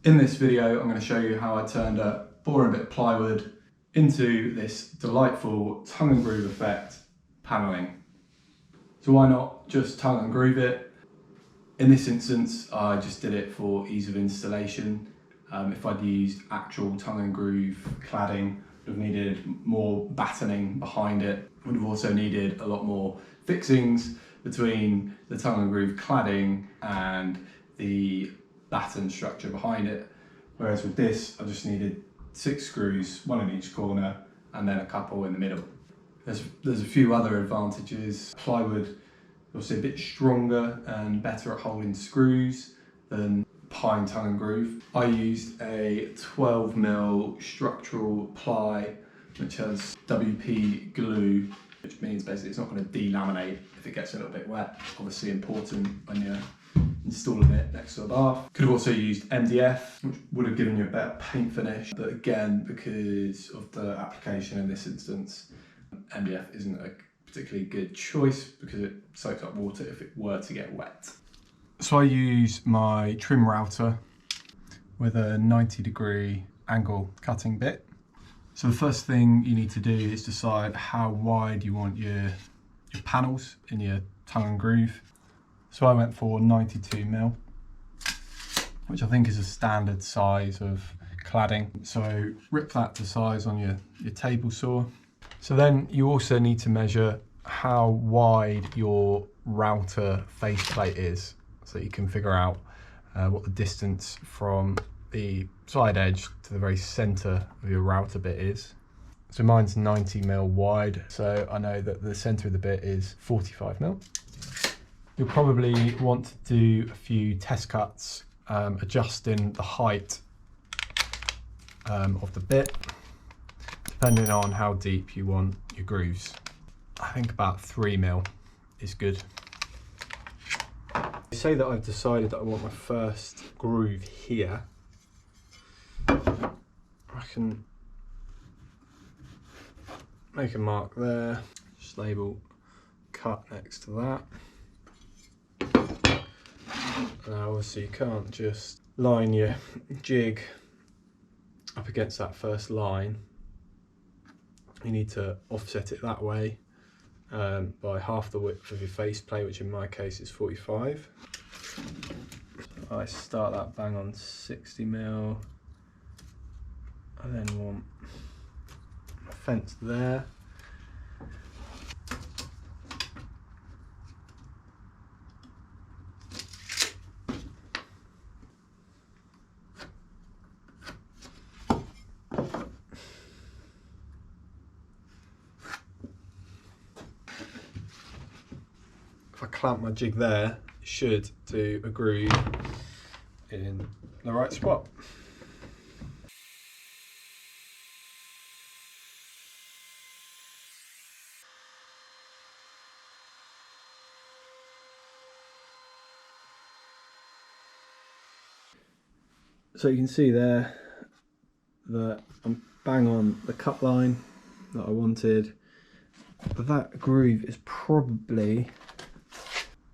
In this video, I'm going to show you how I turned a boring bit of plywood into this delightful tongue and groove effect panelling. So why not just tongue and groove it? In this instance, I just did it for ease of installation. If I'd used actual tongue and groove cladding, would have needed more battening behind it. Would have also needed a lot more fixings between the tongue and groove cladding and the batten structure behind it. Whereas with this, I just needed 6 screws, one in each corner, and then a couple in the middle. There's a few other advantages. Plywood is also a bit stronger and better at holding screws than pine tongue and groove. I used a 12mm structural ply which has WP glue, which means basically it's not going to delaminate if it gets a little bit wet. Obviously important when you're installing it next to a bath. Could have also used MDF, which would have given you a better paint finish, but again, because of the application in this instance, MDF isn't a particularly good choice because it soaks up water if it were to get wet. So I use my trim router with a 90-degree angle cutting bit. So the first thing you need to do is decide how wide you want your panels in your tongue and groove. So I went for 92mm, which I think is a standard size of cladding. So rip that to size on your table saw. So then you also need to measure how wide your router faceplate is, so you can figure out what the distance from the side edge to the very centre of your router bit is. So mine's 90mm wide, so I know that the centre of the bit is 45mm. You'll probably want to do a few test cuts, adjusting the height of the bit, depending on how deep you want your grooves. I think about 3mm is good. Say that I've decided that I want my first groove here. I can make a mark there, just label cut next to that. Now obviously you can't just line your jig up against that first line. You need to offset it that way by half the width of your faceplate, which in my case is 45. So I start that bang on 60mm. I then want a fence there. If I clamp my jig there, it should do a groove in the right spot. So you can see there that I'm bang on the cut line that I wanted, but that groove is probably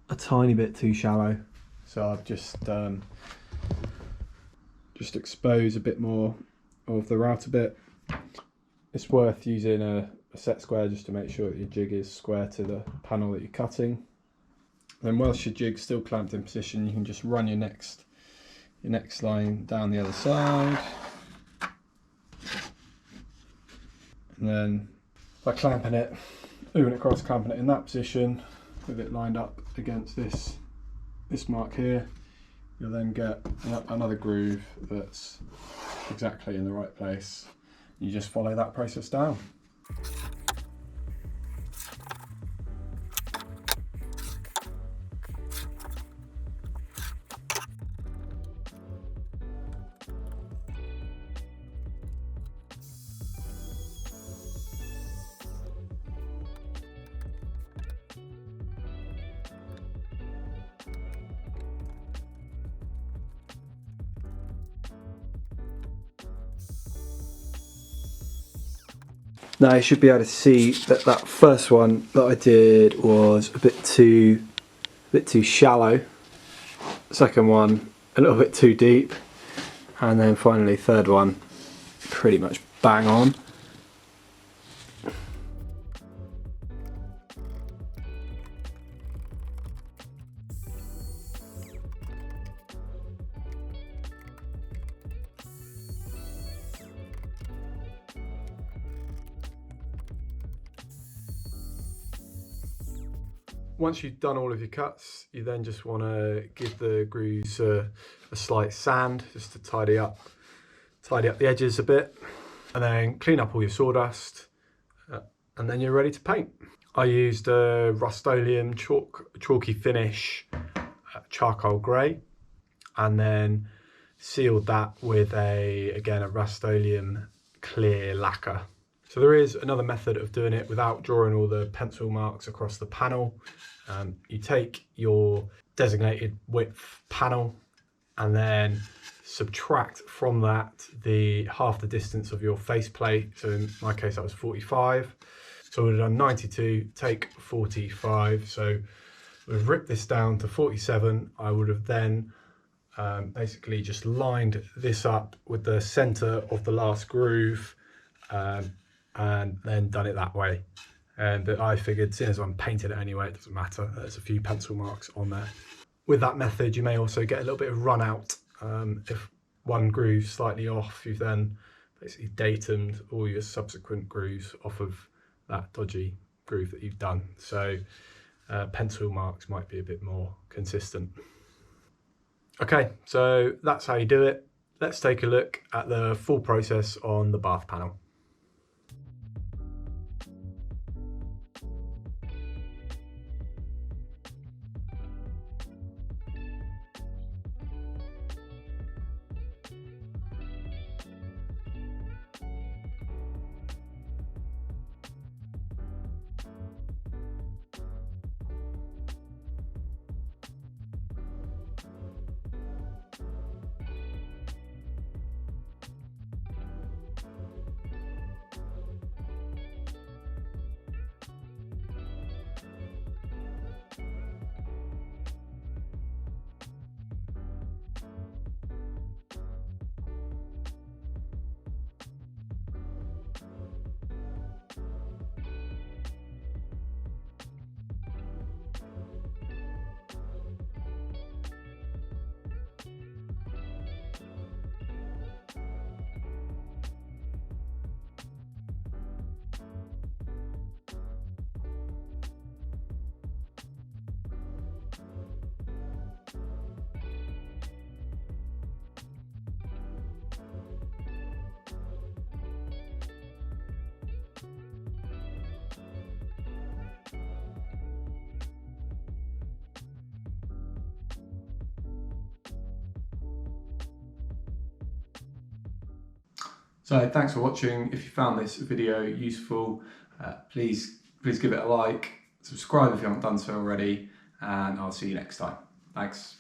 a tiny bit too shallow, so I've just exposed a bit more of the router bit. It's worth using a set square just to make sure that your jig is square to the panel that you're cutting. Then whilst your jig's still clamped in position, you can just run your next line down the other side, and then by clamping it, moving it across, clamping it in that position with it lined up against this mark here, you'll then get another groove that's exactly in the right place. You just follow that process down. Now you should be able to see that that first one that I did was a bit too shallow. Second one a little bit too deep. And then finally, third one, pretty much bang on. Once you've done all of your cuts, you then just want to give the grooves a slight sand just to tidy up the edges a bit, and then clean up all your sawdust, and then you're ready to paint. I used a Rust-Oleum chalky finish charcoal grey, and then sealed that with again a Rust-Oleum clear lacquer. So there is another method of doing it without drawing all the pencil marks across the panel. You take your designated width panel and then subtract from that half the distance of your faceplate. So in my case that was 45. So I would have done 92, take 45. So we've ripped this down to 47. I would have then basically just lined this up with the center of the last groove, and then done it that way. And I figured, seeing as I'm painted it anyway, it doesn't matter. There's a few pencil marks on there. With that method, you may also get a little bit of run out. If one groove's slightly off, you've then basically datumed all your subsequent grooves off of that dodgy groove that you've done. So pencil marks might be a bit more consistent. Okay, so that's how you do it. Let's take a look at the full process on the bath panel. So thanks for watching. If you found this video useful, please give it a like, subscribe if you haven't done so already, and I'll see you next time. Thanks.